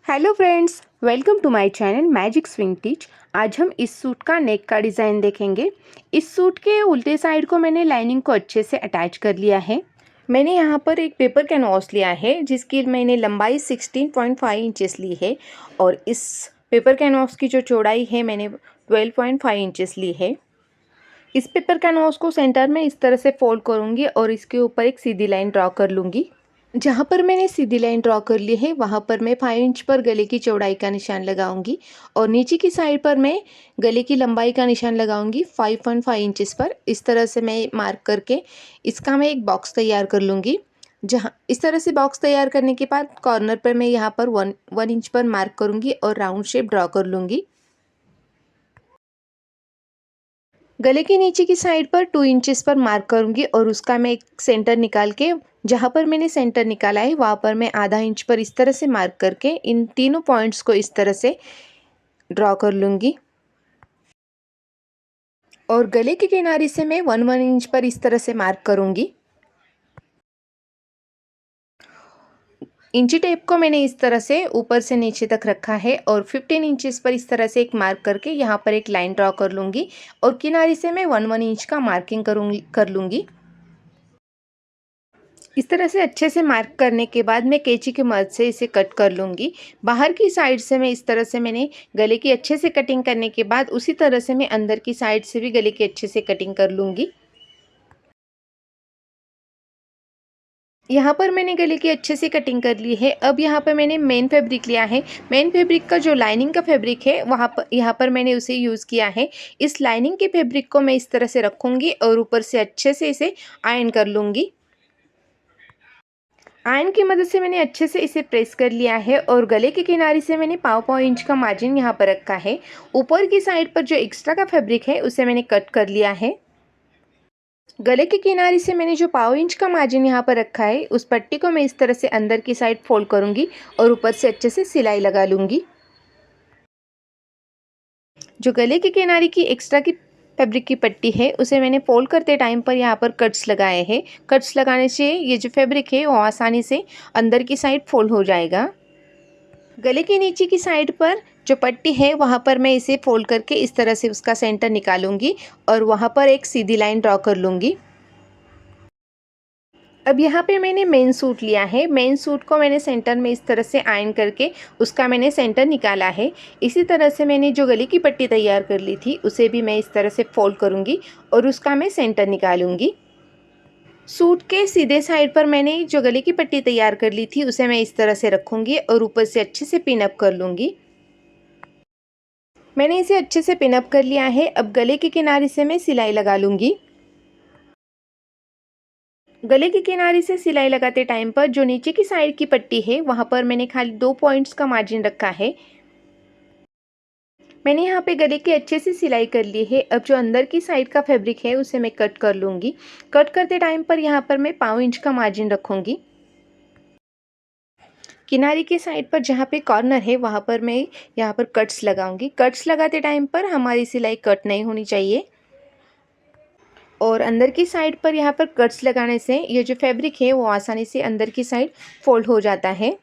Hello friends, welcome to my channel magic swing teach. आज हम इस सूट का नेक का डिज़ाइन देखेंगे। इस सूट के उल्टे साइड को मैंने लाइनिंग को अच्छे से अटैच कर लिया है। मैंने यहाँ पर एक पेपर कैनवास लिया है जिसकी मैंने लंबाई 16.5 इंचेस ली है और इस पेपर कैनवास की जो चौड़ाई है मैंने 12.5 इंचेस ली है। इस पेपर कैनवास को सेंटर में इस तरह से फोल्ड करूँगी और इसके ऊपर एक सीधी लाइन ड्रॉ कर लूँगी। जहाँ पर मैंने सीधी लाइन ड्रॉ कर ली है वहाँ पर मैं 5 इंच पर गले की चौड़ाई का निशान लगाऊंगी और नीचे की साइड पर मैं गले की लंबाई का निशान लगाऊंगी 5.5 इंचेस पर। इस तरह से मैं मार्क करके इसका मैं एक बॉक्स तैयार कर लूँगी। जहाँ इस तरह से बॉक्स तैयार करने के बाद कॉर्नर पर मैं यहाँ पर वन इंच पर मार्क करूँगी और राउंड शेप ड्रॉ कर लूँगी। गले के नीचे की साइड पर 2 इंचेस पर मार्क करूंगी और उसका मैं एक सेंटर निकाल के जहाँ पर मैंने सेंटर निकाला है वहाँ पर मैं आधा इंच पर इस तरह से मार्क करके इन तीनों पॉइंट्स को इस तरह से ड्रॉ कर लूँगी। और गले के किनारे से मैं 1 इंच पर इस तरह से मार्क करूँगी। इंची टेप को मैंने इस तरह से ऊपर से नीचे तक रखा है और 15 इंचेस पर इस तरह से एक मार्क करके यहाँ पर एक लाइन ड्रॉ कर लूँगी और किनारे से मैं 1 इंच का मार्किंग कर लूँगी। इस तरह से अच्छे से मार्क करने के बाद मैं कैंची की मदद से इसे कट कर लूँगी। बाहर की साइड से मैं इस तरह से मैंने गले की अच्छे से कटिंग करने के बाद उसी तरह से मैं अंदर की साइड से भी गले की अच्छे से कटिंग कर लूँगी। यहाँ पर मैंने गले की अच्छे से कटिंग कर ली है। अब यहाँ पर मैंने मेन फैब्रिक लिया है। मेन फैब्रिक का जो लाइनिंग का फैब्रिक है यहाँ पर मैंने उसे यूज़ किया है। इस लाइनिंग के फैब्रिक को मैं इस तरह से रखूँगी और ऊपर से अच्छे से इसे आयरन कर लूँगी। आयरन की मदद से मैंने अच्छे से इसे प्रेस कर लिया है और गले के किनारे से मैंने पाव इंच का मार्जिन यहाँ पर रखा है। ऊपर की साइड पर जो एक्स्ट्रा का फैब्रिक है उसे मैंने कट कर लिया है। गले के किनारे से मैंने जो पाव इंच का मार्जिन यहाँ पर रखा है उस पट्टी को मैं इस तरह से अंदर की साइड फोल्ड करूँगी और ऊपर से अच्छे से सिलाई लगा लूँगी। जो गले के किनारे की एक्स्ट्रा की फैब्रिक की पट्टी है उसे मैंने फोल्ड करते टाइम पर यहाँ पर कट्स लगाए हैं। कट्स लगाने से ये जो फैब्रिक है वो आसानी से अंदर की साइड फोल्ड हो जाएगा। गले के नीचे की साइड पर जो पट्टी है वहाँ पर मैं इसे फोल्ड करके इस तरह से उसका सेंटर निकालूंगी और वहाँ पर एक सीधी लाइन ड्रॉ कर लूँगी। अब यहाँ पे मैंने मेन सूट लिया है। मेन सूट को मैंने सेंटर में इस तरह से आयरन करके उसका मैंने सेंटर निकाला है। इसी तरह से मैंने जो गले की पट्टी तैयार कर ली थी उसे भी मैं इस तरह से फोल्ड करूँगी और उसका मैं सेंटर निकालूंगी। सूट के सीधे साइड पर मैंने जो गले की पट्टी तैयार कर ली थी उसे मैं इस तरह से रखूँगी और ऊपर से अच्छे से पिन अप कर लूँगी। मैंने इसे अच्छे से पिन अप कर लिया है। अब गले के किनारे से मैं सिलाई लगा लूँगी। गले के किनारे से सिलाई लगाते टाइम पर जो नीचे की साइड की पट्टी है वहाँ पर मैंने खाली 2 पॉइंट्स का मार्जिन रखा है। मैंने यहाँ पे गले की अच्छे से सिलाई कर ली है। अब जो अंदर की साइड का फैब्रिक है उसे मैं कट कर लूँगी। कट करते टाइम पर यहाँ पर मैं पाव इंच का मार्जिन रखूँगी। किनारे के साइड पर जहाँ पे कॉर्नर है वहाँ पर मैं यहाँ पर कट्स लगाऊंगी। कट्स लगाते टाइम पर हमारी सिलाई कट नहीं होनी चाहिए और अंदर की साइड पर यहाँ पर कट्स लगाने से ये जो फैब्रिक है वो आसानी से अंदर की साइड फोल्ड हो जाता है।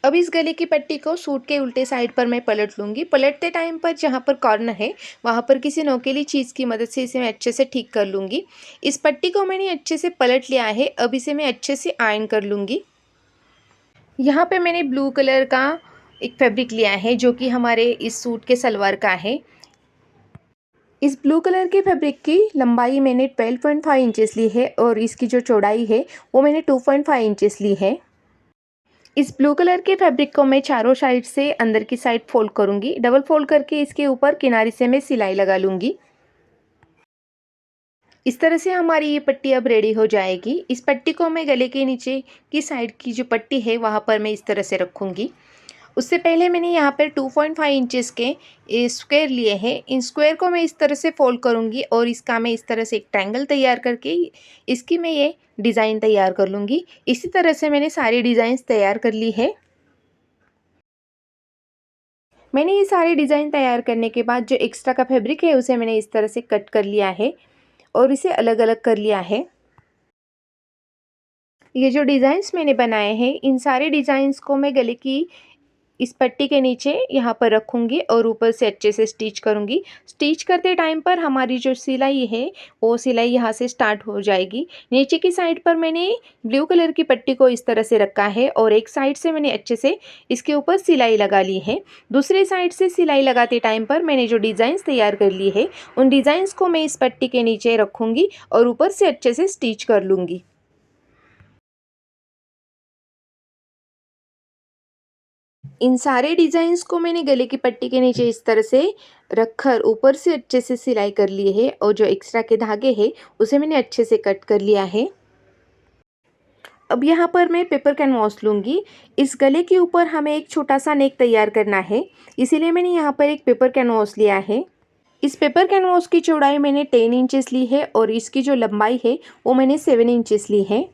अब इस गले की पट्टी को सूट के उल्टे साइड पर मैं पलट लूँगी। पलटते टाइम पर जहाँ पर कॉर्नर है वहाँ पर किसी नोकीली चीज़ की मदद से इसे मैं अच्छे से ठीक कर लूँगी। इस पट्टी को मैंने अच्छे से पलट लिया है। अब इसे मैं अच्छे से आयरन कर लूँगी। यहाँ पे मैंने ब्लू कलर का एक फैब्रिक लिया है जो कि हमारे इस सूट के सलवार का है। इस ब्लू कलर के फैब्रिक की लंबाई मैंने 12.5 इंचेस ली है और इसकी जो चौड़ाई है वो मैंने 2.5 इंचेस ली है। इस ब्लू कलर के फैब्रिक को मैं चारों साइड से अंदर की साइड फोल्ड करूँगी। डबल फोल्ड करके इसके ऊपर किनारे से मैं सिलाई लगा लूँगी। इस तरह से हमारी ये पट्टी अब रेडी हो जाएगी। इस पट्टी को मैं गले के नीचे की साइड की जो पट्टी है वहाँ पर मैं इस तरह से रखूँगी। उससे पहले मैंने यहाँ पर 2.5 इंचेस के स्क्वायर लिए हैं। इन स्क्वायर को मैं इस तरह से फोल्ड करूँगी और इसका मैं इस तरह से एक ट्रायंगल तैयार करके इसकी मैं ये डिज़ाइन तैयार कर लूँगी। इसी तरह से मैंने सारी डिज़ाइंस तैयार कर ली है। मैंने ये सारे डिज़ाइन तैयार करने के बाद जो एक्स्ट्रा का फैब्रिक है उसे मैंने इस तरह से कट कर लिया है और इसे अलग अलग कर लिया है। ये जो डिज़ाइंस मैंने बनाए हैं इन सारे डिज़ाइंस को मैं गले की इस पट्टी के नीचे यहाँ पर रखूँगी और ऊपर से अच्छे से स्टिच करूँगी। स्टिच करते टाइम पर हमारी जो सिलाई है वो सिलाई यहाँ से स्टार्ट हो जाएगी। नीचे की साइड पर मैंने ब्लू कलर की पट्टी को इस तरह से रखा है और एक साइड से मैंने अच्छे से इसके ऊपर सिलाई लगा ली है। दूसरी साइड से सिलाई लगाते टाइम पर मैंने जो डिज़ाइंस तैयार कर ली है उन डिज़ाइंस को मैं इस पट्टी के नीचे रखूँगी और ऊपर से अच्छे से स्टिच कर लूँगी। इन सारे डिज़ाइंस को मैंने गले की पट्टी के नीचे इस तरह से रखकर ऊपर से अच्छे से सिलाई कर ली है और जो एक्स्ट्रा के धागे हैं उसे मैंने अच्छे से कट कर लिया है। अब यहाँ पर मैं पेपर कैनवास लूँगी। इस गले के ऊपर हमें एक छोटा सा नेक तैयार करना है, इसीलिए मैंने यहाँ पर एक पेपर कैनवास लिया है। इस पेपर कैनवास की चौड़ाई मैंने 10 इंचेस ली है और इसकी जो लंबाई है वो मैंने 7 इंचेस ली है।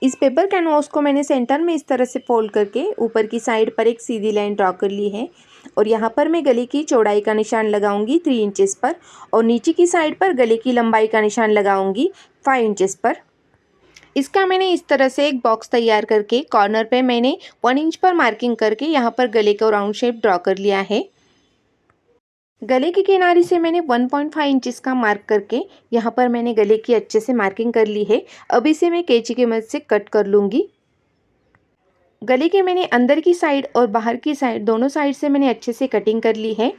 इस पेपर कैनवास को मैंने सेंटर में इस तरह से फोल्ड करके ऊपर की साइड पर एक सीधी लाइन ड्रॉ कर ली है और यहाँ पर मैं गले की चौड़ाई का निशान लगाऊंगी 3 इंचेस पर और नीचे की साइड पर गले की लंबाई का निशान लगाऊंगी 5 इंचेस पर। इसका मैंने इस तरह से एक बॉक्स तैयार करके कॉर्नर पे मैंने 1 इंच पर मार्किंग करके यहाँ पर गले को राउंड शेप ड्रॉ कर लिया है। गले की किनारी से मैंने 1.5 इंचेस का मार्क करके यहाँ पर मैंने गले की अच्छे से मार्किंग कर ली है। अब इसे मैं कैंची की मदद से कट कर लूँगी। गले के मैंने अंदर की साइड और बाहर की साइड दोनों साइड से मैंने अच्छे से कटिंग कर ली है।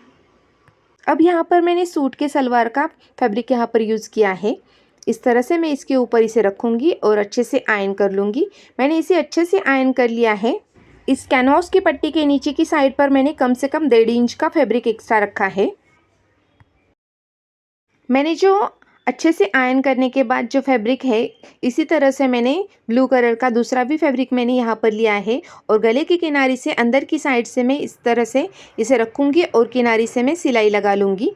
अब यहाँ पर मैंने सूट के सलवार का फैब्रिक यहाँ पर यूज़ किया है। इस तरह से मैं इसके ऊपर इसे रखूँगी और अच्छे से आयन कर लूँगी। मैंने इसे अच्छे से आयन कर लिया है। इस कैनवास की पट्टी के नीचे की साइड पर मैंने कम से कम 1.5 इंच का फैब्रिक एक्स्ट्रा रखा है। मैंने जो अच्छे से आयन करने के बाद जो फैब्रिक है इसी तरह से मैंने ब्लू कलर का दूसरा भी फैब्रिक मैंने यहाँ पर लिया है और गले की किनारी से अंदर की साइड से मैं इस तरह से इसे रखूँगी और किनारी से मैं सिलाई लगा लूँगी।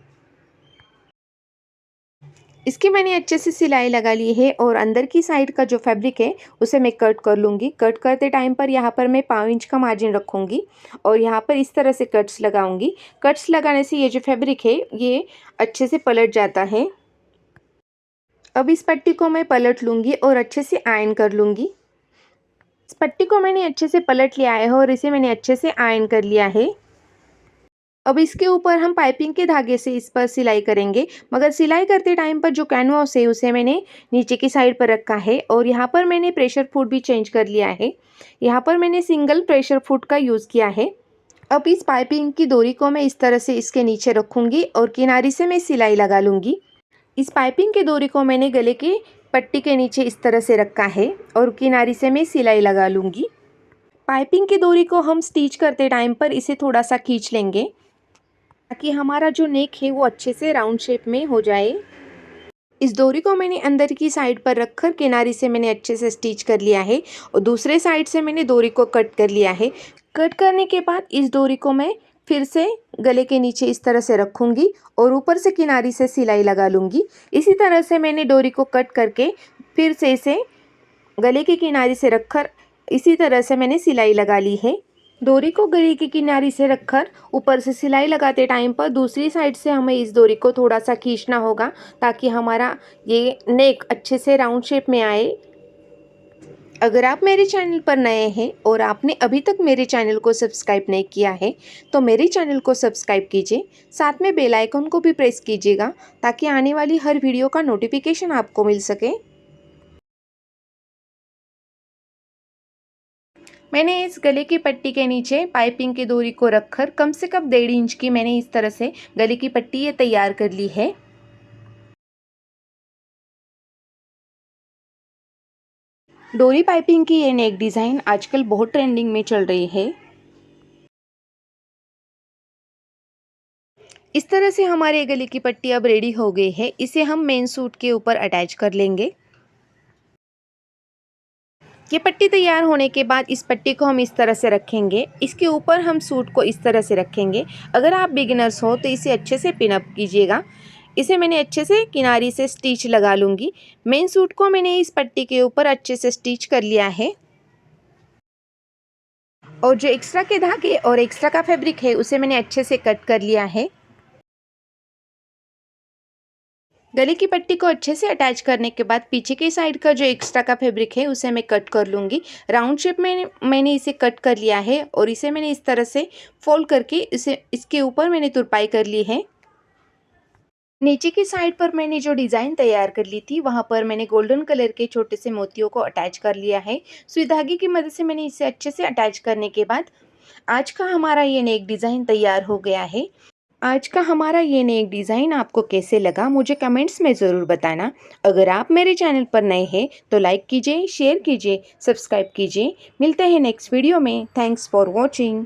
इसकी मैंने अच्छे से सिलाई लगा ली है और अंदर की साइड का जो फैब्रिक है उसे मैं कट कर लूँगी। कट करते टाइम पर यहाँ पर मैं 5 इंच का मार्जिन रखूँगी और यहाँ पर इस तरह से कट्स लगाऊँगी। कट्स लगाने से ये जो फैब्रिक है ये अच्छे से पलट जाता है। अब इस पट्टी को मैं पलट लूँगी और अच्छे से आयन कर लूँगी। इस पट्टी को मैंने अच्छे से पलट लिया है और इसे मैंने अच्छे से आयन कर लिया है। अब इसके ऊपर हम पाइपिंग के धागे से इस पर सिलाई करेंगे, मगर सिलाई करते टाइम पर जो कैनवास है उसे मैंने नीचे की साइड पर रखा है और यहाँ पर मैंने प्रेशर फुट भी चेंज कर लिया है। यहाँ पर मैंने सिंगल प्रेशर फुट का यूज़ किया है। अब इस पाइपिंग की डोरी को मैं इस तरह से इसके नीचे रखूँगी और किनारी से मैं सिलाई लगा लूँगी। इस पाइपिंग की डोरी को मैंने गले की पट्टी के नीचे इस तरह से रखा है और किनारी से मैं सिलाई लगा लूँगी। पाइपिंग की डोरी को हम स्टिच करते टाइम पर इसे थोड़ा सा खींच लेंगे ताकि हमारा जो नेक है वो अच्छे से राउंड शेप में हो जाए। इस डोरी को मैंने अंदर की साइड पर रखकर किनारी से मैंने अच्छे से स्टिच कर लिया है और दूसरे साइड से मैंने डोरी को कट कर लिया है। कट करने के बाद इस डोरी को मैं फिर से गले के नीचे इस तरह से रखूँगी और ऊपर से किनारी से सिलाई लगा लूँगी। इसी तरह से मैंने डोरी को कट करके फिर से इसे गले की किनारी से रखकर इसी तरह से मैंने सिलाई लगा ली है। डोरी को गले की किनारी से रखकर ऊपर से सिलाई लगाते टाइम पर दूसरी साइड से हमें इस डोरी को थोड़ा सा खींचना होगा ताकि हमारा ये नेक अच्छे से राउंड शेप में आए। अगर आप मेरे चैनल पर नए हैं और आपने अभी तक मेरे चैनल को सब्सक्राइब नहीं किया है तो मेरे चैनल को सब्सक्राइब कीजिए, साथ में बेल आइकन को भी प्रेस कीजिएगा ताकि आने वाली हर वीडियो का नोटिफिकेशन आपको मिल सके। मैंने इस गले की पट्टी के नीचे पाइपिंग की डोरी को रखकर कम से कम 1.5 इंच की मैंने इस तरह से गले की पट्टी ये तैयार कर ली है। डोरी पाइपिंग की ये नेक डिज़ाइन आजकल बहुत ट्रेंडिंग में चल रही है। इस तरह से हमारे गले की पट्टी अब रेडी हो गई है। इसे हम मेन सूट के ऊपर अटैच कर लेंगे। ये पट्टी तैयार होने के बाद इस पट्टी को हम इस तरह से रखेंगे। इसके ऊपर हम सूट को इस तरह से रखेंगे। अगर आप बिगिनर्स हो तो इसे अच्छे से पिन अप कीजिएगा। इसे मैंने अच्छे से किनारी से स्टिच लगा लूँगी। मेन सूट को मैंने इस पट्टी के ऊपर अच्छे से स्टिच कर लिया है और जो एक्स्ट्रा के धागे और एक्स्ट्रा का फैब्रिक है उसे मैंने अच्छे से कट कर लिया है। गले की पट्टी को अच्छे से अटैच करने के बाद पीछे की साइड का जो एक्स्ट्रा का फैब्रिक है उसे मैं कट कर लूँगी। राउंड शेप में मैंने इसे कट कर लिया है और इसे मैंने इस तरह से फोल्ड करके इसके ऊपर मैंने तुरपाई कर ली है। नीचे की साइड पर मैंने जो डिज़ाइन तैयार कर ली थी वहाँ पर मैंने गोल्डन कलर के छोटे से मोतियों को अटैच कर लिया है। सुई धागे की मदद से मैंने इसे अच्छे से अटैच करने के बाद आज का हमारा ये नेक डिज़ाइन तैयार हो गया है। आज का हमारा ये नेक डिज़ाइन आपको कैसे लगा मुझे कमेंट्स में ज़रूर बताना। अगर आप मेरे चैनल पर नए हैं तो लाइक कीजिए, शेयर कीजिए, सब्सक्राइब कीजिए। मिलते हैं नेक्स्ट वीडियो में। Thanks for watching.